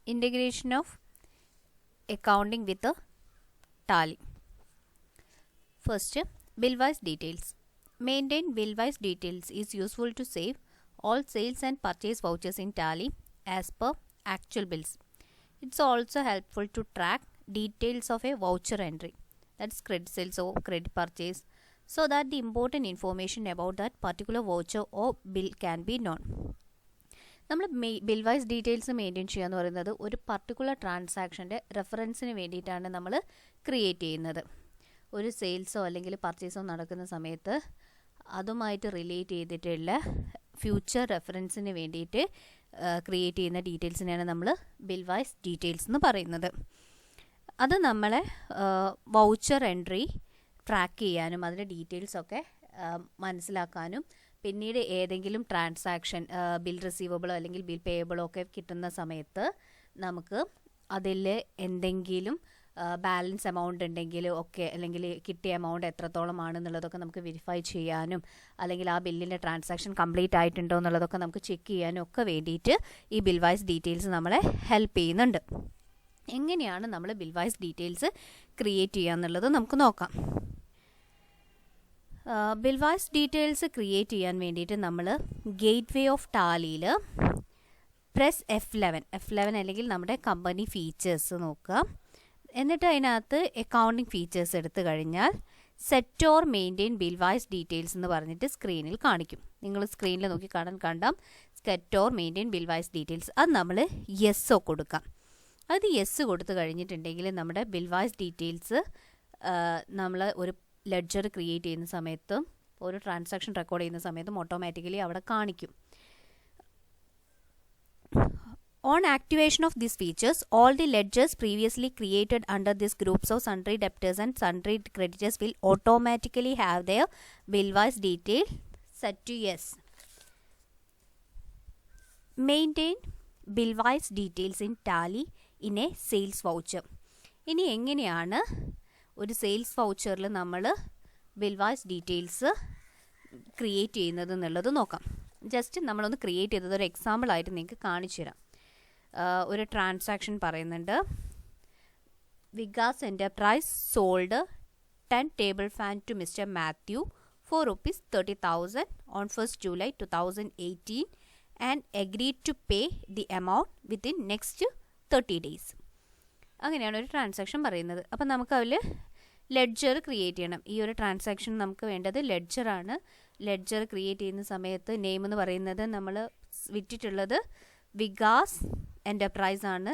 Integration of accounting with the tally. First, bill-wise details. Maintain bill-wise details is useful to save all sales and purchase vouchers in tally as per actual bills. It's also helpful to track details of a voucher entry, that's credit sales or credit purchase, so that the important information about that particular voucher or bill can be known. നമ്മൾ bill wise details maintain ചെയ്യുക എന്ന് പറയുന്നത് ഒരു particular ട്രാൻസാക്ഷൻ്റെ റെഫറൻസിന് വേണ്ടിയിട്ടാണ് നമ്മൾ create ചെയ്യുന്നത്. ഒരു സെയിൽസോ അല്ലെങ്കിൽ പർച്ചേസോ നടക്കുന്ന സമയത്ത് അതുമായിട്ട് റിലേറ്റ് ചെയ്തിട്ടുള്ള ഫ്യൂച്ചർ റെഫറൻസിന് വേണ്ടിയിട്ട് ക്രിയേറ്റ് ചെയ്യുന്ന ഡീറ്റെയിൽസിനെയാണ് നമ്മൾ ബിൽ വൈസ് ഡീറ്റെയിൽസ് എന്ന് പറയുന്നത്. അത് നമ്മളെ വൗച്ചർ എൻട്രി ട്രാക്ക് ചെയ്യാനും അതിൻ്റെ ഡീറ്റെയിൽസൊക്കെ മനസ്സിലാക്കാനും പിന്നീട് ഏതെങ്കിലും ട്രാൻസാക്ഷൻ ബിൽ റിസീവബിളോ അല്ലെങ്കിൽ ബിൽ പേയബിളോ ഒക്കെ കിട്ടുന്ന സമയത്ത് നമുക്ക് അതിൽ എന്തെങ്കിലും ബാലൻസ് എമൗണ്ട് ഉണ്ടെങ്കിൽ ഒക്കെ അല്ലെങ്കിൽ കിട്ടിയ എമൗണ്ട് എത്രത്തോളം ആണെന്നുള്ളതൊക്കെ നമുക്ക് വെരിഫൈ ചെയ്യാനും അല്ലെങ്കിൽ ആ ബില്ലിൻ്റെ ട്രാൻസാക്ഷൻ കംപ്ലീറ്റ് ആയിട്ടുണ്ടോ എന്നുള്ളതൊക്കെ നമുക്ക് ചെക്ക് ചെയ്യാനും ഒക്കെ വേണ്ടിയിട്ട് ഈ ബിൽ വൈസ് ഡീറ്റെയിൽസ് നമ്മളെ ഹെൽപ്പ് ചെയ്യുന്നുണ്ട്. എങ്ങനെയാണ് നമ്മൾ ബിൽ വൈസ് ഡീറ്റെയിൽസ് ക്രിയേറ്റ് ചെയ്യുക എന്നുള്ളത് നമുക്ക് നോക്കാം. ബിൽ വൈസ് ഡീറ്റെയിൽസ് ക്രിയേറ്റ് ചെയ്യാൻ വേണ്ടിയിട്ട് നമ്മൾ ഗേറ്റ് വേ ഓഫ് ടാലിയിൽ പ്രസ് F11 അല്ലെങ്കിൽ നമ്മുടെ കമ്പനി ഫീച്ചേഴ്സ് നോക്കുക. എന്നിട്ട് അതിനകത്ത് അക്കൗണ്ടിങ് ഫീച്ചേഴ്സ് എടുത്തു കഴിഞ്ഞാൽ set or maintain bill wise details എന്ന് പറഞ്ഞിട്ട് സ്ക്രീനിൽ കാണിക്കും. നിങ്ങൾ സ്ക്രീനിൽ നോക്കി കണ്ടാം set or maintain bill wise details. അത് നമ്മൾ യെസ്സോ കൊടുക്കാം. അത് യെസ് കൊടുത്തു കഴിഞ്ഞിട്ടുണ്ടെങ്കിൽ നമ്മുടെ ബിൽ വൈസ് ഡീറ്റെയിൽസ് നമ്മൾ ഒരു ലെഡ്ജർ ക്രിയേറ്റ് ചെയ്യുന്ന സമയത്തും ഒരു ട്രാൻസാക്ഷൻ റെക്കോർഡ് ചെയ്യുന്ന സമയത്തും ഓട്ടോമാറ്റിക്കലി അവിടെ കാണിക്കും. On activation of these features, all the ledgers previously created under these groups of sundry debtors and sundry creditors will automatically have their bill-wise detail set to yes. Maintain bill-wise details in tally in a sales voucher. ഇനി എങ്ങനെയാണ് ഒരു sales വൗച്ചറിൽ നമ്മൾ bill wise details create ചെയ്യുന്നത് എന്നുള്ളത് നോക്കാം. Just നമ്മളൊന്ന് create ചെയ്തത് ഒരു എക്സാമ്പിളായിട്ട് നിങ്ങൾക്ക് കാണിച്ചു തരാം. ഒരു ട്രാൻസാക്ഷൻ പറയുന്നുണ്ട്. Vikas enterprise sold 10 table fan to mister Mathew for ₹30,000 on 1st July 2018 and agreed to pay the amount within next 30 days. അങ്ങനെയാണ് ഒരു ട്രാൻസാക്ഷൻ പറയുന്നത്. അപ്പം നമുക്ക് അതിൽ ലെഡ്ജർ ക്രിയേറ്റ് ചെയ്യണം. ഈ ഒരു ട്രാൻസാക്ഷൻ നമുക്ക് വേണ്ടത് ലെഡ്ജറാണ്. ലെഡ്ജർ ക്രിയേറ്റ് ചെയ്യുന്ന സമയത്ത് നെയിം എന്ന് പറയുന്നത് നമ്മൾ വിറ്റിട്ടുള്ളത് വികാസ് എൻ്റർപ്രൈസ് ആണ്.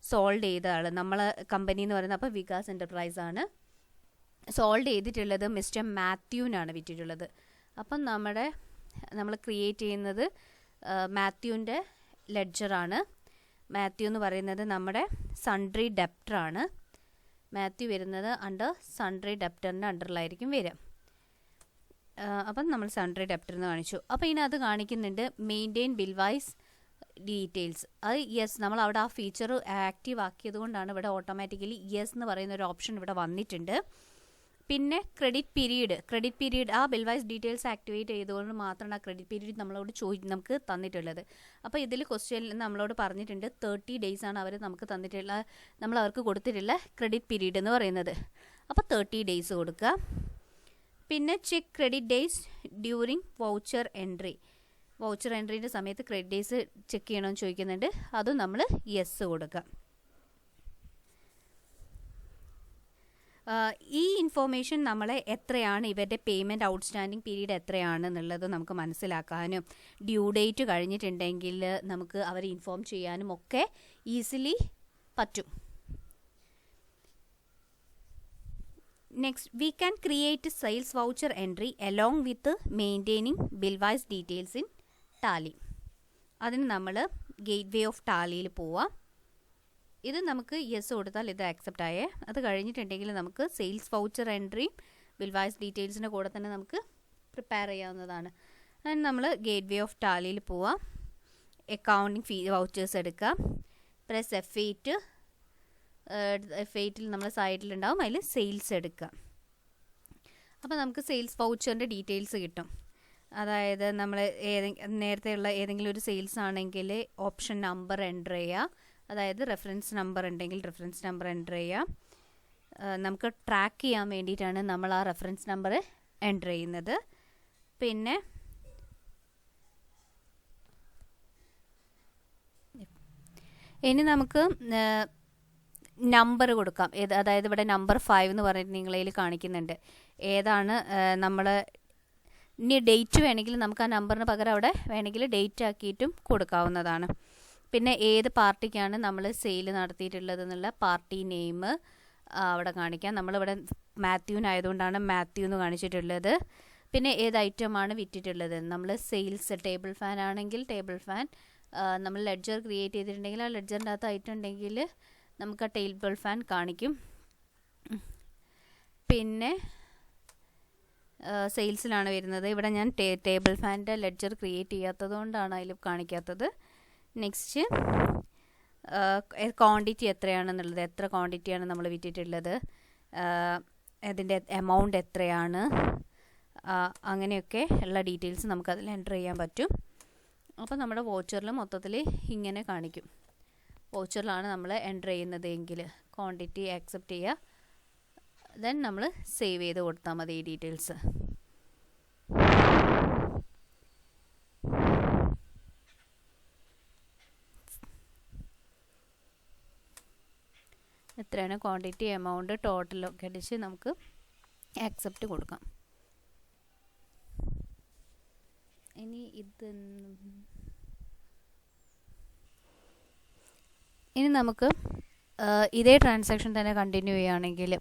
സോൾഡ് ചെയ്ത ആൾ നമ്മൾ കമ്പനി എന്ന് പറയുന്നത് അപ്പോൾ വികാസ് എൻ്റർപ്രൈസ് ആണ്. സോൾഡ് ചെയ്തിട്ടുള്ളത് മിസ്റ്റർ മാത്യുവിനാണ് വിറ്റിട്ടുള്ളത്. അപ്പം നമ്മൾ ക്രിയേറ്റ് ചെയ്യുന്നത് മാത്യുവിൻ്റെ ലെഡ്ജറാണ്. മാത്യു എന്ന് പറയുന്നത് നമ്മുടെ സൺട്രി ഡെപ്റ്ററാണ്. മാത്യു വരുന്നത് അണ്ടർ സൺട്രി ഡെപ്റ്ററിൻ്റെ അണ്ടറിലായിരിക്കും വരിക. അപ്പം നമ്മൾ സൺട്രി ഡെപ്റ്റർ എന്ന് കാണിച്ചു. അപ്പോൾ ഇതിനകത്ത് കാണിക്കുന്നുണ്ട് മെയിൻറ്റെയിൻ ബിൽ വൈസ് ഡീറ്റെയിൽസ്. അത് യെസ്, നമ്മൾ അവിടെ ആ ഫീച്ചർ ആക്റ്റീവ് ആക്കിയത് കൊണ്ടാണ് ഇവിടെ ഓട്ടോമാറ്റിക്കലി യെസ് എന്ന് പറയുന്ന ഒരു ഓപ്ഷൻ ഇവിടെ വന്നിട്ടുണ്ട്. പിന്നെ ക്രെഡിറ്റ് പീരീഡ് ആ ബിൽ വൈസ് ഡീറ്റെയിൽസ് ആക്ടിവേറ്റ് ചെയ്തുകൊണ്ട് മാത്രമാണ് ആ ക്രെഡിറ്റ് പീരീഡ് നമ്മളോട് നമുക്ക് തന്നിട്ടുള്ളത്. അപ്പോൾ ഇതിൽ ക്വസ്റ്റ്യനിൽ നമ്മളോട് പറഞ്ഞിട്ടുണ്ട് 30 days ആണ് അവർ നമുക്ക് തന്നിട്ടുള്ള നമ്മൾ അവർക്ക് കൊടുത്തിട്ടുള്ള ക്രെഡിറ്റ് പീരീഡ് എന്ന് പറയുന്നത്. അപ്പോൾ 30 days കൊടുക്കുക. പിന്നെ check credit days during voucher എൻട്രീൻ്റെ സമയത്ത് ക്രെഡിറ്റ് ഡേയ്സ് ചെക്ക് ചെയ്യണമെന്ന് ചോദിക്കുന്നുണ്ട്. അതും നമ്മൾ യെസ് കൊടുക്കുക. ഈ ഇൻഫോർമേഷൻ നമ്മളെ എത്രയാണ് ഇവരുടെ പേയ്മെൻറ്റ് ഔട്ട്സ്റ്റാൻഡിങ് പീരീഡ് എത്രയാണ് എന്നുള്ളത് നമുക്ക് മനസ്സിലാക്കാനും ഡ്യൂ ഡേറ്റ് കഴിഞ്ഞിട്ടുണ്ടെങ്കിൽ നമുക്ക് അവരെ ഇൻഫോം ചെയ്യാനും ഒക്കെ ഈസിലി പറ്റും. Next, we can create sales voucher entry along with maintaining bill wise details in Tally. അതിന് നമ്മൾ ഗേറ്റ് വേ ഓഫ് ടാലിയിൽ പോവാം. ഇത് നമുക്ക് യെസ് കൊടുത്താൽ ഇത് ആക്സെപ്റ്റ് ആയേ. അത് കഴിഞ്ഞിട്ടുണ്ടെങ്കിൽ നമുക്ക് സെയിൽസ് വൗച്ചർ എൻട്രിയും ബിൽ വൈസ് ഡീറ്റെയിൽസിൻ്റെ കൂടെ തന്നെ നമുക്ക് പ്രിപ്പയർ ചെയ്യാവുന്നതാണ്. അതിന് നമ്മൾ ഗേറ്റ് വേ ഓഫ് ടാലിയിൽ പോവാം. അക്കൗണ്ടിങ് വൗച്ചേഴ്സ് എടുക്കാം. പ്രസ് F8 നമ്മൾ സൈഡിലുണ്ടാവും, അതിൽ സെയിൽസ് എടുക്കാം. അപ്പോൾ നമുക്ക് സെയിൽസ് വൗച്ചറിൻ്റെ ഡീറ്റെയിൽസ് കിട്ടും. അതായത് നമ്മൾ നേരത്തെയുള്ള ഏതെങ്കിലും ഒരു സെയിൽസ് ആണെങ്കിൽ ഓപ്ഷൻ നമ്പർ എൻ്റർ ചെയ്യുക. അതായത് റെഫറൻസ് നമ്പർ ഉണ്ടെങ്കിൽ റെഫറൻസ് നമ്പർ എൻ്റർ ചെയ്യാം. നമുക്ക് ട്രാക്ക് ചെയ്യാൻ വേണ്ടിയിട്ടാണ് നമ്മൾ ആ റെഫറൻസ് നമ്പർ എൻ്റർ ചെയ്യുന്നത്. പിന്നെ ഇനി നമുക്ക് നമ്പർ കൊടുക്കാം. അതായത് ഇവിടെ നമ്പർ 5 എന്ന് പറഞ്ഞിട്ട് നിങ്ങളതിൽ കാണിക്കുന്നുണ്ട്. ഏതാണ് നമ്മൾ ഇനി ഡേറ്റ് വേണമെങ്കിൽ നമുക്ക് ആ നമ്പറിന് പകരം അവിടെ വേണമെങ്കിൽ ഡേറ്റ് ആക്കിയിട്ടും കൊടുക്കാവുന്നതാണ്. പിന്നെ ഏത് പാർട്ടിക്കാണ് നമ്മൾ സെയിൽ നടത്തിയിട്ടുള്ളത് എന്നുള്ള പാർട്ടി നെയിം അവിടെ കാണിക്കാം. നമ്മളിവിടെ മാത്യുവിനായതുകൊണ്ടാണ് മാത്യു എന്ന് കാണിച്ചിട്ടുള്ളത്. പിന്നെ ഏത് ഐറ്റമാണ് വിറ്റിട്ടുള്ളത്, നമ്മൾ സെയിൽസ് ടേബിൾ ഫാൻ ആണെങ്കിൽ ടേബിൾ ഫാൻ, നമ്മൾ ലെഡ്ജർ ക്രിയേറ്റ് ചെയ്തിട്ടുണ്ടെങ്കിൽ ആ ലെഡ്ജറിൻ്റെ അകത്ത് ഐറ്റം ഉണ്ടെങ്കിൽ നമുക്ക് ആ ടേബിൾ ഫാൻ കാണിക്കും. പിന്നെ സെയിൽസിലാണ് വരുന്നത്. ഇവിടെ ഞാൻ ടേബിൾ ഫാനിൻ്റെ ലെഡ്ജർ ക്രിയേറ്റ് ചെയ്യാത്തത് കൊണ്ടാണ് അതിൽ കാണിക്കാത്തത്. നെക്സ്റ്റ് ക്വാണ്ടിറ്റി എത്രയാണെന്നുള്ളത്, എത്ര ക്വാണ്ടിറ്റിയാണ് നമ്മൾ വിറ്റിട്ടുള്ളത്, അതിൻ്റെ എമൗണ്ട് എത്രയാണ്, അങ്ങനെയൊക്കെ ഉള്ള ഡീറ്റെയിൽസ് നമുക്കതിൽ എൻ്റർ ചെയ്യാൻ പറ്റും. അപ്പോൾ നമ്മുടെ വോച്ചറിൽ മൊത്തത്തിൽ ഇങ്ങനെ കാണിക്കും. വോച്ചറിലാണ് നമ്മൾ എൻ്റർ ചെയ്യുന്നത് എങ്കിൽ ക്വാണ്ടിറ്റി ആക്സെപ്റ്റ് ചെയ്യുക, ദെൻ നമ്മൾ സേവ് ചെയ്ത് കൊടുത്താൽ മതി ഈ ഡീറ്റെയിൽസ്. എത്രയാണ് ക്വാണ്ടിറ്റി, എമൗണ്ട്, ടോട്ടലൊക്കെ അടിച്ച് നമുക്ക് ആക്സെപ്റ്റ് കൊടുക്കാം. ഇനി നമുക്ക് ഇതേ ട്രാൻസാക്ഷൻ തന്നെ കണ്ടിന്യൂ ചെയ്യുകയാണെങ്കിൽ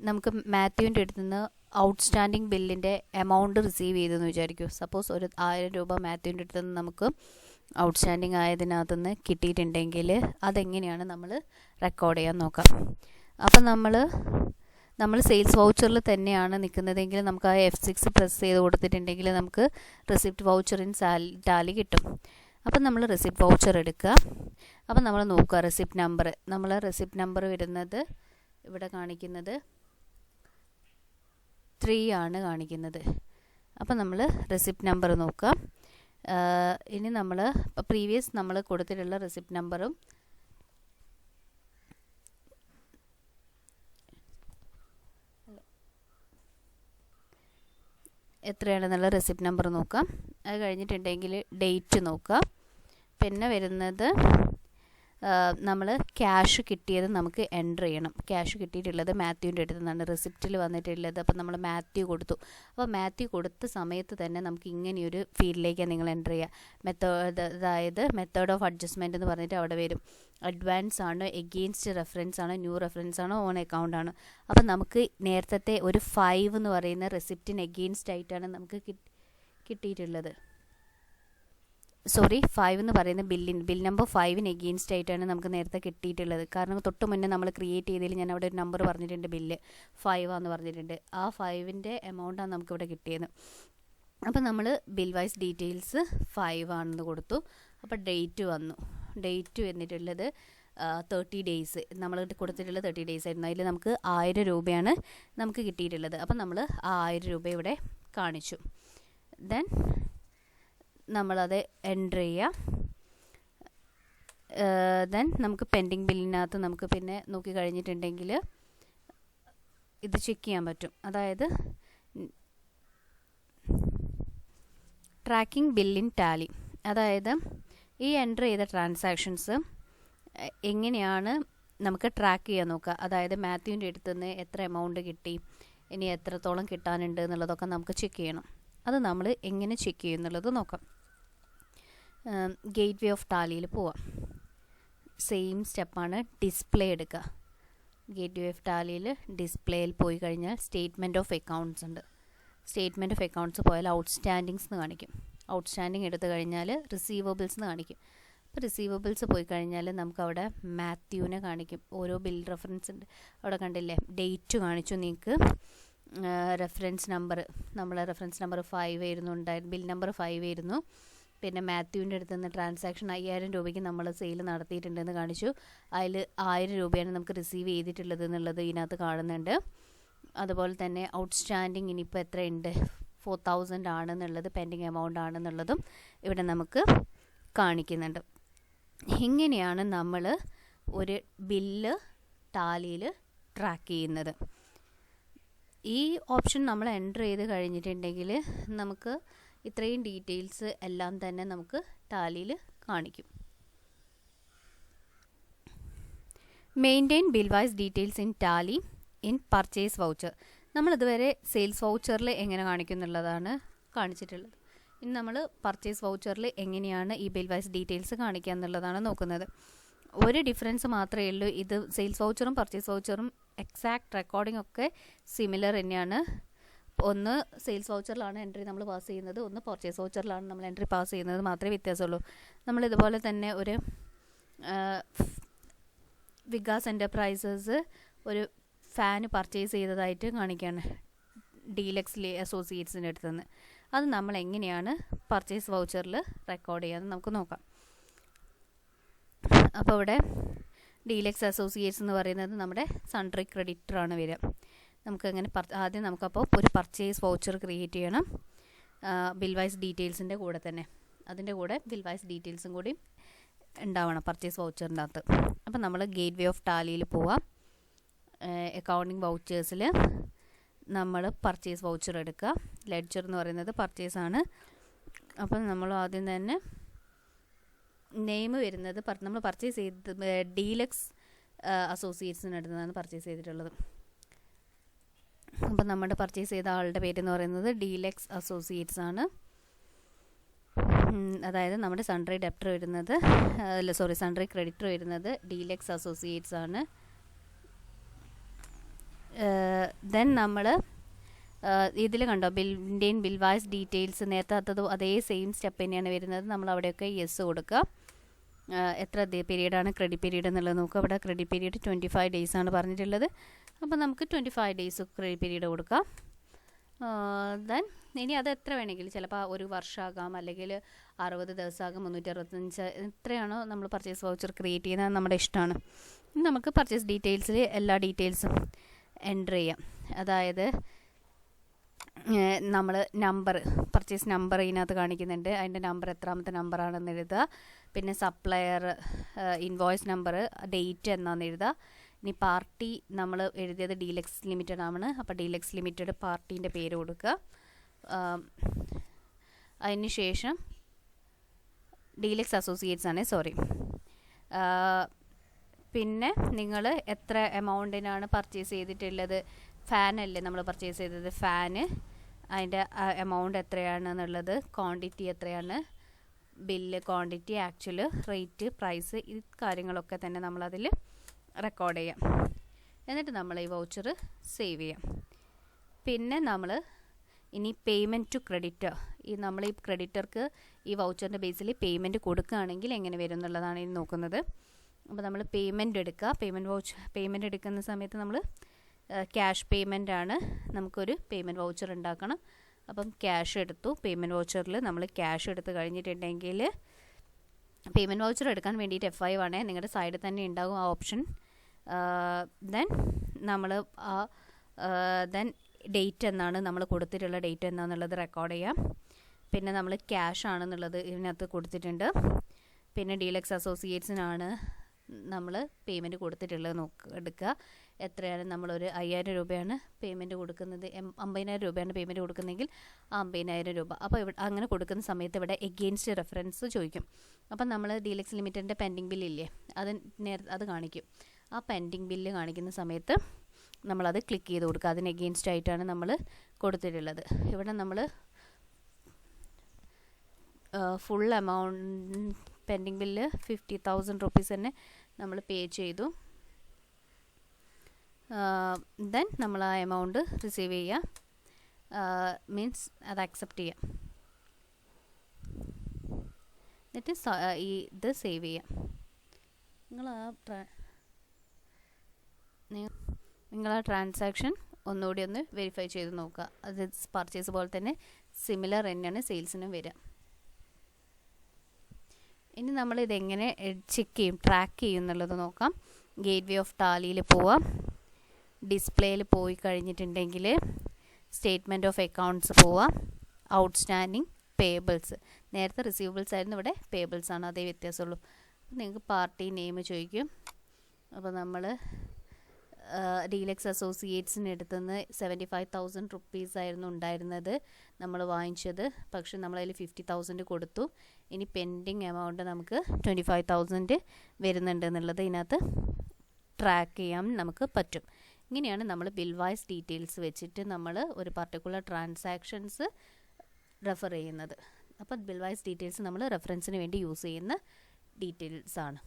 നമുക്ക് മാത്യുവിൻ്റെ അടുത്ത് നിന്ന് ഔട്ട്സ്റ്റാൻഡിങ് ബില്ലിൻ്റെ എമൗണ്ട് റിസീവ് ചെയ്തെന്ന് വിചാരിക്കും. സപ്പോസ് ഒരു 1000 രൂപ മാത്യുവിൻ്റെ അടുത്ത് നിന്ന് നമുക്ക് ഔട്ട്സ്റ്റാൻഡിങ് ആയതിനകത്തുനിന്ന് കിട്ടിയിട്ടുണ്ടെങ്കിൽ അതെങ്ങനെയാണ് നമ്മൾ റെക്കോർഡ് ചെയ്യാൻ നോക്കാം. അപ്പം നമ്മൾ സെയിൽസ് വൗച്ചറിൽ തന്നെയാണ് നിൽക്കുന്നതെങ്കിൽ നമുക്ക് ആ F6 പ്രസ് ചെയ്ത് കൊടുത്തിട്ടുണ്ടെങ്കിൽ നമുക്ക് റെസിപ്റ്റ് വൗച്ചർ ഇൻ ടാലി കിട്ടും. അപ്പം നമ്മൾ റെസിപ്റ്റ് വൗച്ചർ എടുക്കുക. അപ്പം നമ്മൾ നോക്കുക റെസിപ്റ്റ് നമ്പർ. നമ്മൾ റെസിപ്റ്റ് നമ്പർ വരുന്നത് ഇവിടെ കാണിക്കുന്നത് 3 ആണ് കാണിക്കുന്നത്. അപ്പം നമ്മൾ റെസിപ്റ്റ് നമ്പർ നോക്കുക. ഇനി നമ്മൾ പ്രീവിയസ് നമ്മൾ കൊടുത്തിട്ടുള്ള റെസിപ്റ്റ് നമ്പറും എത്രയാണെന്നുള്ള റെസിപ്റ്റ് നമ്പർ നോക്കാം. അത് കഴിഞ്ഞിട്ടുണ്ടെങ്കിൽ ഡേറ്റ് നോക്കുക. പിന്നെ വരുന്നത് നമ്മൾ ക്യാഷ് കിട്ടിയത് നമുക്ക് എൻ്റർ ചെയ്യണം. ക്യാഷ് കിട്ടിയിട്ടുള്ളത് മാത്യുവിൻ്റെ അടുത്ത് നിന്നാണ് റെസിപ്റ്റിൽ വന്നിട്ടുള്ളത്. അപ്പോൾ നമ്മൾ മാത്യു കൊടുത്തു. അപ്പോൾ മാത്യു കൊടുത്ത സമയത്ത് തന്നെ നമുക്ക് ഇങ്ങനെയൊരു ഫീൽഡിലേക്കാണ് നിങ്ങൾ എൻ്റർ ചെയ്യുക. അതായത് മെത്തേഡ് ഓഫ് അഡ്ജസ്റ്റ്മെൻറ്റ് എന്ന് പറഞ്ഞിട്ട് അവിടെ വരും. അഡ്വാൻസ് ആണ്, എഗെയിൻസ്റ്റ് റെഫറൻസ് ആണ്, ന്യൂ റെഫറൻസ് ആണ്, ഓൺ അക്കൗണ്ട് ആണ്. അപ്പം നമുക്ക് നേരത്തെ ഒരു 5 എന്ന് പറയുന്ന റെസിപ്റ്റിന് എഗെയിൻസ്റ്റ് ആയിട്ടാണ് നമുക്ക് കിട്ടിയിട്ടുള്ളത്. 5 എന്ന് പറയുന്ന ബിൽ നമ്പർ 5ന് എഗെയിൻസ്റ്റ് ആയിട്ടാണ് നമുക്ക് നേരത്തെ കിട്ടിയിട്ടുള്ളത്. കാരണം തൊട്ട് മുന്നേ നമ്മൾ ക്രിയേറ്റ് ചെയ്തതിൽ ഞാൻ അവിടെ ഒരു നമ്പർ പറഞ്ഞിട്ടുണ്ട്, ബില്ല് 5 ആണെന്ന് പറഞ്ഞിട്ടുണ്ട്. ആ 5ൻ്റെ എമൗണ്ടാണ് നമുക്കിവിടെ കിട്ടിയത്. അപ്പോൾ നമ്മൾ ബിൽ വൈസ് ഡീറ്റെയിൽസ് 5 ആണെന്ന് കൊടുത്തു. അപ്പോൾ ഡേറ്റ് വന്നു. ഡേറ്റ് വന്നിട്ടുള്ളത് 30 ഡേയ്സ്. നമ്മൾ കൊടുത്തിട്ടുള്ളത് 30 ഡേയ്സ് ആയിരുന്നു. അതിൽ നമുക്ക് 1000 രൂപയാണ് നമുക്ക് കിട്ടിയിട്ടുള്ളത്. അപ്പം നമ്മൾ ആ 1000 രൂപ ഇവിടെ കാണിച്ചു. ദെൻ നമ്മളത് എൻ്റർ ചെയ്യുക. ദെൻ നമുക്ക് പെൻഡിങ് ബില്ലിനകത്ത് നമുക്ക് പിന്നെ നോക്കി കഴിഞ്ഞിട്ടുണ്ടെങ്കിൽ ഇത് ചെക്ക് ചെയ്യാൻ പറ്റും. അതായത് ട്രാക്കിംഗ് ബില്ലിൻ ടാലി, അതായത് ഈ എൻ്റർ ചെയ്ത ട്രാൻസാക്ഷൻസ് എങ്ങനെയാണ് നമുക്ക് ട്രാക്ക് ചെയ്യാൻ നോക്കുക. അതായത് മാത്യുവിൻ്റെ അടുത്ത് നിന്ന് എത്ര എമൗണ്ട് കിട്ടി, ഇനി എത്രത്തോളം കിട്ടാനുണ്ട് എന്നുള്ളതൊക്കെ നമുക്ക് ചെക്ക് ചെയ്യണം. അത് നമ്മൾ എങ്ങനെ ചെക്ക് ചെയ്യും എന്നുള്ളത് നോക്കാം. ഗേറ്റ് വേ ഓഫ് ടാലിയിൽ പോവാം. സെയിം സ്റ്റെപ്പാണ്, ഡിസ്പ്ലേ എടുക്കുക. ഗേറ്റ് വേ ഓഫ് ടാലിയിൽ ഡിസ്പ്ലേയിൽ പോയി കഴിഞ്ഞാൽ സ്റ്റേറ്റ്മെൻറ്റ് ഓഫ് അക്കൗണ്ട്സ് ഉണ്ട്. സ്റ്റേറ്റ്മെൻറ്റ് ഓഫ് അക്കൗണ്ട്സ് പോയാൽ ഔട്ട്സ്റ്റാൻഡിങ്സ് എന്ന് കാണിക്കും. ഔട്ട്സ്റ്റാൻഡിങ് എടുത്തു കഴിഞ്ഞാൽ റിസീവബിൾസ് എന്ന് കാണിക്കും. അപ്പോൾ റിസീവബിൾസ് പോയി കഴിഞ്ഞാൽ നമുക്കവിടെ മാത്യുവിനെ കാണിക്കും. ഓരോ ബിൽ റെഫറൻസ് ഉണ്ട് അവിടെ കണ്ടില്ലേ, ഡേറ്റ് കാണിച്ചു നിങ്ങൾക്ക്. റെഫറൻസ് നമ്പർ, നമ്മളെ റെഫറൻസ് നമ്പർ 5 ആയിരുന്നു ഉണ്ടായിരുന്നു, ബിൽ നമ്പർ 5 ആയിരുന്നു. പിന്നെ മാത്യുവിൻ്റെ അടുത്ത് നിന്ന് ട്രാൻസാക്ഷൻ 5000 രൂപയ്ക്ക് നമ്മൾ സെയിൽ നടത്തിയിട്ടുണ്ടെന്ന് കാണിച്ചു. അതിൽ 1000 രൂപയാണ് നമുക്ക് റിസീവ് ചെയ്തിട്ടുള്ളത് എന്നുള്ളത് ഇതിനകത്ത് കാണുന്നുണ്ട്. അതുപോലെ തന്നെ ഔട്ട്സ്റ്റാൻഡിങ് ഇനിയിപ്പോൾ എത്രയുണ്ട്, 4000 ആണെന്നുള്ളത്, പെൻഡിങ് എമൗണ്ട് ആണെന്നുള്ളതും ഇവിടെ നമുക്ക് കാണിക്കുന്നുണ്ട്. ഇങ്ങനെയാണ് നമ്മൾ ഒരു ബില്ല് ടാലിയിൽ ട്രാക്ക് ചെയ്യുന്നത്. ഈ ഓപ്ഷൻ നമ്മൾ എൻ്റർ ചെയ്ത് കഴിഞ്ഞിട്ടുണ്ടെങ്കിൽ നമുക്ക് ഇത്രയും ഡീറ്റെയിൽസ് എല്ലാം തന്നെ നമുക്ക് ടാലിയിൽ കാണിക്കും. Maintain bill wise details in Tally in purchase voucher. നമ്മളിതുവരെ സെയിൽസ് വൗച്ചറിൽ എങ്ങനെ കാണിക്കുന്നുള്ളതാണ് കാണിച്ചിട്ടുള്ളത്. ഇനി നമ്മൾ പർച്ചേസ് വൗച്ചറിൽ എങ്ങനെയാണ് ഈ ബിൽ വൈസ് ഡീറ്റെയിൽസ് കാണിക്കുക എന്നുള്ളതാണ് നോക്കുന്നത്. ഒരു ഡിഫറൻസ് മാത്രമേ ഉള്ളൂ. ഇത് സെയിൽസ് വൗച്ചറും പർച്ചേസ് വൗച്ചറും എക്സാക്ട് റെക്കോർഡിംഗ് ഒക്കെ സിമിലർ തന്നെയാണ്. ഒന്ന് സെയിൽസ് വൗച്ചറിലാണ് എൻട്രി നമ്മൾ പാസ് ചെയ്യുന്നത്, ഒന്ന് പർച്ചേസ് വൗച്ചറിലാണ് നമ്മൾ എൻട്രി പാസ് ചെയ്യുന്നത്, മാത്രമേ വ്യത്യാസമുള്ളൂ. നമ്മളിതുപോലെ തന്നെ ഒരു വികാസ് എൻ്റർപ്രൈസസ് ഒരു ഫാന് പർച്ചേസ് ചെയ്തതായിട്ട് കാണിക്കുകയാണ് ഡീലക്സ് അസോസിയേറ്റ്സിൻ്റെ അടുത്ത് നിന്ന്. അത് നമ്മൾ എങ്ങനെയാണ് പർച്ചേസ് വൗച്ചറിൽ റെക്കോർഡ് ചെയ്യാമെന്ന് നമുക്ക് നോക്കാം. അപ്പോൾ ഇവിടെ ഡീലക്സ് അസോസിയേറ്റ്സ് എന്ന് പറയുന്നത് നമ്മുടെ സൺട്രി ക്രെഡിറ്ററാണ് വരിക. നമുക്കങ്ങനെ ആദ്യം നമുക്കപ്പോൾ ഒരു പർച്ചേസ് വൗച്ചർ ക്രിയേറ്റ് ചെയ്യണം ബിൽ വൈസ് ഡീറ്റെയിൽസിൻ്റെ കൂടെ തന്നെ. അതിൻ്റെ കൂടെ ബിൽ വൈസ് ഡീറ്റെയിൽസും കൂടി ഉണ്ടാവണം പർച്ചേസ് വൗച്ചറിൻ്റെ അകത്ത്. അപ്പോൾ നമ്മൾ ഗേറ്റ് വേ ഓഫ് ടാലിയിൽ പോവാം. അക്കൗണ്ടിങ് വൗച്ചേഴ്സിൽ നമ്മൾ പർച്ചേസ് വൗച്ചർ എടുക്കുക. ലെഡ്ജർ എന്ന് പറയുന്നത് പർച്ചേസാണ്. അപ്പം നമ്മൾ ആദ്യം തന്നെ നെയിം വരുന്നത് നമ്മൾ പർച്ചേസ് ചെയ്ത് ഡീലക്സ് അസോസിയേറ്റ്സിനടുത്താണ് പർച്ചേസ് ചെയ്തിട്ടുള്ളത്. അപ്പം നമ്മുടെ പർച്ചേസ് ചെയ്ത ആളുടെ പേരെന്ന് പറയുന്നത് ഡീലക്സ് അസോസിയേറ്റ്സ് ആണ്. അതായത് നമ്മുടെ സൺട്രി ഡെപ്റ്റർ വരുന്നത് സൺട്രി ക്രെഡിറ്റർ വരുന്നത് ഡീലക്സ് അസോസിയേറ്റ്സ് ആണ്. ദെൻ നമ്മൾ ഇതിൽ കണ്ടോ മെയിൻറ്റെയിൻ ബിൽ വൈസ് ഡീറ്റെയിൽസ് നേരത്തെ അതേ സെയിം സ്റ്റെപ്പ് തന്നെയാണ് വരുന്നത്. നമ്മൾ അവിടെയൊക്കെ യെസ് കൊടുക്കുക. എത്ര പീരീഡാണ് ക്രെഡിറ്റ് പീരീഡ് എന്നുള്ളത് നോക്കുക. അവിടെ ക്രെഡിറ്റ് പീരീഡ് 25 days ആണ് പറഞ്ഞിട്ടുള്ളത്. അപ്പോൾ നമുക്ക് 25 days ക്രെഡിറ്റ് പീരീഡ് കൊടുക്കാം. ദെൻ ഇനി അത് എത്ര വേണമെങ്കിലും, ചിലപ്പോൾ ഒരു വർഷമാകാം, അല്ലെങ്കിൽ 60 ദിവസമാകാം, 365, എത്രയാണോ നമ്മൾ പർച്ചേസ് വൗച്ചർ ക്രിയേറ്റ് ചെയ്യുന്നത് നമ്മുടെ ഇഷ്ടമാണ്. നമുക്ക് പർച്ചേസ് ഡീറ്റെയിൽസിൽ എല്ലാ ഡീറ്റെയിൽസും എൻ്റർ ചെയ്യാം. അതായത് നമ്മൾ നമ്പർ പർച്ചേസ് നമ്പർ ഇതിനകത്ത് കാണിക്കുന്നുണ്ട്. അതിൻ്റെ നമ്പർ എത്രാമത്തെ നമ്പറാണെന്ന് എഴുതുക. പിന്നെ സപ്ലയർ ഇൻവോയ്സ് നമ്പർ, ഡേറ്റ് എന്നാന്ന് എഴുതുക. ഇനി പാർട്ടി നമ്മൾ എഴുതിയത് ഡീലക്സ് ലിമിറ്റഡ് ആണ്. അപ്പോൾ ഡീലക്സ് ലിമിറ്റഡ് പാർട്ടീൻ്റെ പേര് കൊടുക്കുക. അതിന് ശേഷം ഡീലക്സ് അസോസിയേറ്റ്സ് ആണ്, സോറി. പിന്നെ നിങ്ങൾ എത്ര എമൗണ്ടിനാണ് പർച്ചേസ് ചെയ്തിട്ടുള്ളത്. ഫാനല്ലേ നമ്മൾ പർച്ചേസ് ചെയ്തത്, ഫാന് അതിൻ്റെ എമൗണ്ട് എത്രയാണെന്നുള്ളത്, ക്വാണ്ടിറ്റി എത്രയാണ്, bill, quantity, actual, rate, price, ഈ കാര്യങ്ങളൊക്കെ തന്നെ നമ്മളതിൽ റെക്കോർഡ് ചെയ്യാം. എന്നിട്ട് നമ്മൾ ഈ വൗച്ചർ സേവ് ചെയ്യാം. പിന്നെ നമ്മൾ ഇനി പേയ്മെൻറ്റ് ടു ക്രെഡിറ്റർ, നമ്മൾ ഈ ക്രെഡിറ്റർക്ക് ഈ വൗച്ചറിൻ്റെ ബേസിൽ പേയ്മെൻറ്റ് കൊടുക്കുകയാണെങ്കിൽ എങ്ങനെ വരും എന്നുള്ളതാണ് ഇനി നോക്കുന്നത്. അപ്പോൾ നമ്മൾ പേയ്മെൻറ്റ് എടുക്കുക. പേയ്മെൻറ്റ് എടുക്കുന്ന സമയത്ത് നമ്മൾ ക്യാഷ് പേയ്മെൻ്റ് ആണ്. നമുക്കൊരു പേയ്മെൻറ്റ് വൗച്ചർ ഉണ്ടാക്കണം. അപ്പം ക്യാഷ് എടുത്തു. പേയ്മെൻറ്റ് വൗച്ചറിൽ നമ്മൾ ക്യാഷ് എടുത്ത് കഴിഞ്ഞിട്ടുണ്ടെങ്കിൽ പേയ്മെൻറ്റ് വൗച്ചർ എടുക്കാൻ വേണ്ടിയിട്ട് F5 ആണ്. നിങ്ങളുടെ സൈഡിൽ തന്നെ ഉണ്ടാകും ആ ഓപ്ഷൻ. ദെൻ നമ്മൾ ദെൻ ഡേറ്റ് എന്നാണ് നമ്മൾ കൊടുത്തിട്ടുള്ള ഡേറ്റ് എന്താണെന്നുള്ളത് റെക്കോർഡ് ചെയ്യാം. പിന്നെ നമ്മൾ ക്യാഷ് ആണെന്നുള്ളത് ഇതിനകത്ത് കൊടുത്തിട്ടുണ്ട്. പിന്നെ ഡീലക്സ് അസോസിയേറ്റ്സിനാണ് നമ്മൾ പേയ്മെൻറ്റ് കൊടുത്തിട്ടുള്ളത് എടുക്കുക. എത്രയാണ്, നമ്മളൊരു 5000 രൂപയാണ് പേയ്മെൻറ്റ് കൊടുക്കുന്നത്, 50,000 രൂപയാണ് പേയ്മെൻറ്റ് കൊടുക്കുന്നതെങ്കിൽ ആ 50,000 രൂപ. അപ്പോൾ ഇവിടെ അങ്ങനെ കൊടുക്കുന്ന സമയത്ത് ഇവിടെ എഗെയിൻസ്റ്റ് റെഫറൻസ് ചോദിക്കും. അപ്പം നമ്മൾ ഡീലക്സ് ലിമിറ്റഡിൻ്റെ പെൻഡിങ് ബില്ലില്ലേ, അത് കാണിക്കും. ആ പെൻഡിങ് ബില്ല് കാണിക്കുന്ന സമയത്ത് നമ്മളത് ക്ലിക്ക് ചെയ്ത് കൊടുക്കുക. അതിന് എഗെയിൻസ്റ്റ് ആയിട്ടാണ് നമ്മൾ കൊടുത്തിട്ടുള്ളത്. ഇവിടെ നമ്മൾ full amount pending bill 50,000 rupees തന്നെ നമ്മൾ പേ ചെയ്തു. ദെൻ നമ്മൾ ആ എമൗണ്ട് റിസീവ് ചെയ്യുക, മീൻസ് അത് അക്സെപ്റ്റ് ചെയ്യാം. എന്നിട്ട് ഇത് സേവ് ചെയ്യാം. നിങ്ങൾ ആ ട്രാൻസാക്ഷൻ ഒന്നുകൂടി ഒന്ന് വെരിഫൈ ചെയ്ത് നോക്കുക. അത് പർച്ചേസ് പോലെ തന്നെ സിമിലർ തന്നെയാണ് സെയിൽസിനും വരിക. ഇനി നമ്മൾ ഇതെങ്ങനെ ചെക്ക് ചെയ്യും, ട്രാക്ക് ചെയ്യും എന്നുള്ളത് നോക്കാം. ഗേറ്റ് വേ ഓഫ് ടാലിയിൽ പോവാം. ഡിസ്പ്ലേയിൽ പോയി കഴിഞ്ഞിട്ടുണ്ടെങ്കിൽ സ്റ്റേറ്റ്മെൻറ്റ് ഓഫ് അക്കൗണ്ട്സ് പോവാം. Outstanding, payables. നേരത്തെ റിസീവബിൾസ് ആയിരുന്നു, ഇവിടെ പേബിൾസ് ആണ്, അതേ വ്യത്യാസമുള്ളൂ. നിങ്ങൾക്ക് പാർട്ടി നെയിം ചോദിക്കും. അപ്പോൾ നമ്മൾ ഡീലക്സ് അസോസിയേറ്റ്സിന് അടുത്തുനിന്ന് 75,000 റുപ്പീസായിരുന്നു ഉണ്ടായിരുന്നത് നമ്മൾ വാങ്ങിച്ചത്. പക്ഷെ നമ്മളതിൽ 50,000 കൊടുത്തു. ഇനി പെൻഡിങ് എമൗണ്ട് നമുക്ക് 25,000 വരുന്നുണ്ട് എന്നുള്ളത് ഇതിനകത്ത് ട്രാക്ക് ചെയ്യാൻ നമുക്ക് പറ്റും. ഇങ്ങനെയാണ് നമ്മൾ ബിൽ വൈസ് ഡീറ്റെയിൽസ് വെച്ചിട്ട് നമ്മൾ ഒരു പർട്ടിക്കുലർ ട്രാൻസാക്ഷൻസ് റെഫർ ചെയ്യുന്നത്. അപ്പോൾ ബിൽ വൈസ് ഡീറ്റെയിൽസ് നമ്മൾ റെഫറൻസിന് വേണ്ടി യൂസ് ചെയ്യുന്ന ഡീറ്റെയിൽസ് ആണ്.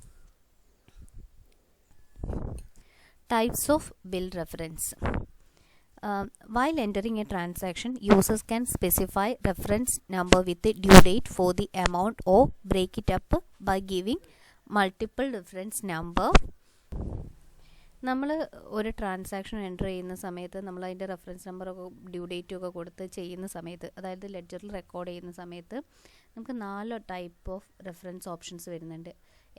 Types of bill reference. While entering a transaction, users can specify reference number with the due date for the amount or break it up by giving multiple reference number. നമ്മൾ ഒരു transaction enter ചെയ്യുന്ന സമയത്ത് നമ്മൾ അതിൻ്റെ reference നമ്പറൊക്കെ due ഡേറ്റും ഒക്കെ കൊടുത്ത് ചെയ്യുന്ന സമയത്ത്, അതായത് ലെഡ്ജറിൽ റെക്കോർഡ് ചെയ്യുന്ന സമയത്ത് നമുക്ക് 4 ടൈപ്പ് ഓഫ് റെഫറൻസ് ഓപ്ഷൻസ് വരുന്നുണ്ട്.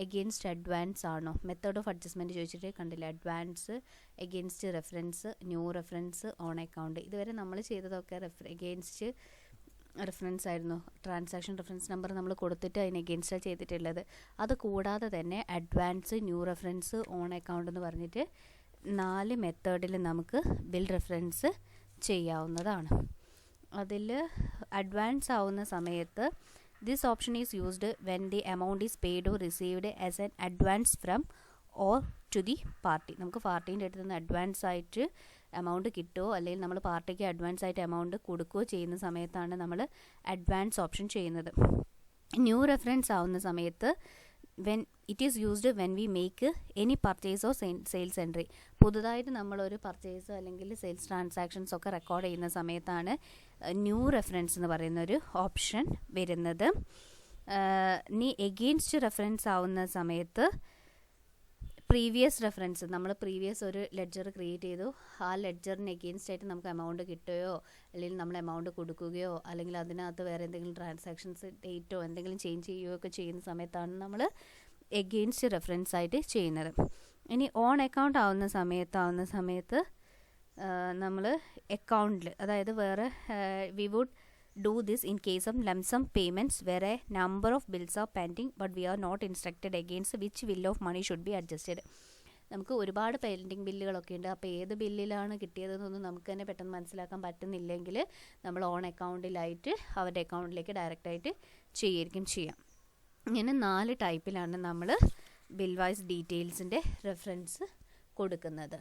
എഗെയിൻസ്റ്റ് അഡ്വാൻസ് ആണോ, മെത്തേഡ് ഓഫ് അഡ്ജസ്റ്റ്മെൻറ്റ് ചോദിച്ചിട്ട് കണ്ടില്ല. Advance, against reference, new reference, on account. ഇതുവരെ നമ്മൾ ചെയ്തതൊക്കെ എഗെയിൻസ്റ്റ് റെഫറൻസ് ആയിരുന്നു. ട്രാൻസാക്ഷൻ റെഫറൻസ് നമ്പർ നമ്മൾ കൊടുത്തിട്ട് അതിന് എഗെയിൻസ്റ്റാണ് ചെയ്തിട്ടുള്ളത്. അത് കൂടാതെ തന്നെ advance, new reference, on account എന്ന് പറഞ്ഞിട്ട് 4 മെത്തേഡിൽ നമുക്ക് ബിൽ റെഫറൻസ് ചെയ്യാവുന്നതാണ്. അതിൽ അഡ്വാൻസ് ആവുന്ന സമയത്ത് this option is used when the amount is paid or received as an advance from or to the party. നമുക്ക് പാർട്ടീൻ്റെ അടുത്ത് നിന്ന് അഡ്വാൻസ് ആയിട്ട് എമൗണ്ട് കിട്ടുമോ അല്ലെങ്കിൽ നമ്മൾ പാർട്ടിക്ക് അഡ്വാൻസ് ആയിട്ട് എമൗണ്ട് കൊടുക്കുകയോ ചെയ്യുന്ന സമയത്താണ് നമ്മൾ അഡ്വാൻസ് ഓപ്ഷൻ ചെയ്യുന്നത്. ന്യൂ റെഫറൻസ് ആവുന്ന സമയത്ത് when it is used when we make any purchase or sales entry. പുതുതായിട്ട് നമ്മളൊരു പർച്ചേസ് അല്ലെങ്കിൽ സെയിൽസ് ട്രാൻസാക്ഷൻസ് ഒക്കെ റെക്കോർഡ് ചെയ്യുന്ന സമയത്താണ് ന്യൂ റെഫറൻസ് എന്ന് പറയുന്നൊരു ഓപ്ഷൻ വരുന്നത്. ഇനി എഗെയിൻസ്റ്റ് റെഫറൻസ് ആവുന്ന സമയത്ത് പ്രീവിയസ് റെഫറൻസ്, നമ്മൾ പ്രീവിയസ് ഒരു ലെഡ്ജർ ക്രിയേറ്റ് ചെയ്തു, ആ ലെഡ്ജറിന് എഗെയിൻസ്റ്റ് ആയിട്ട് നമുക്ക് എമൗണ്ട് കിട്ടുകയോ അല്ലെങ്കിൽ നമ്മൾ എമൗണ്ട് കൊടുക്കുകയോ അല്ലെങ്കിൽ അതിനകത്ത് വേറെ എന്തെങ്കിലും ട്രാൻസാക്ഷൻസ് ഡേറ്റോ എന്തെങ്കിലും ചേഞ്ച് ചെയ്യുകയോ ഒക്കെ ചെയ്യുന്ന സമയത്താണ് നമ്മൾ എഗെയിൻസ്റ്റ് റെഫറൻസ് ആയിട്ട് ചെയ്യുന്നത്. ഇനി ഓൺ അക്കൗണ്ട് ആവുന്ന സമയത്ത് നമ്മൾ അക്കൗണ്ടിൽ, അതായത് വേറെ we would do this in case of lump sum payments where a number of bills are pending but we are not instructed against which bill of money should be adjusted. നമുക്ക് ഒരുപാട് pending ബില്ലുകളൊക്കെ ഉണ്ട്. അപ്പോൾ ഏത് ബില്ലിലാണ് കിട്ടിയതെന്നൊന്നും നമുക്ക് തന്നെ പെട്ടെന്ന് മനസ്സിലാക്കാൻ പറ്റുന്നില്ലെങ്കിൽ നമ്മൾ ഓൺ അക്കൗണ്ടിലായിട്ട് അവരുടെ അക്കൗണ്ടിലേക്ക് ഡയറക്റ്റായിട്ട് ചെയ്യാം. ഇങ്ങനെ 4 ടൈപ്പിലാണ് നമ്മൾ ബിൽ വൈസ് ഡീറ്റെയിൽസിൻ്റെ റെഫറൻസ് കൊടുക്കുന്നത്.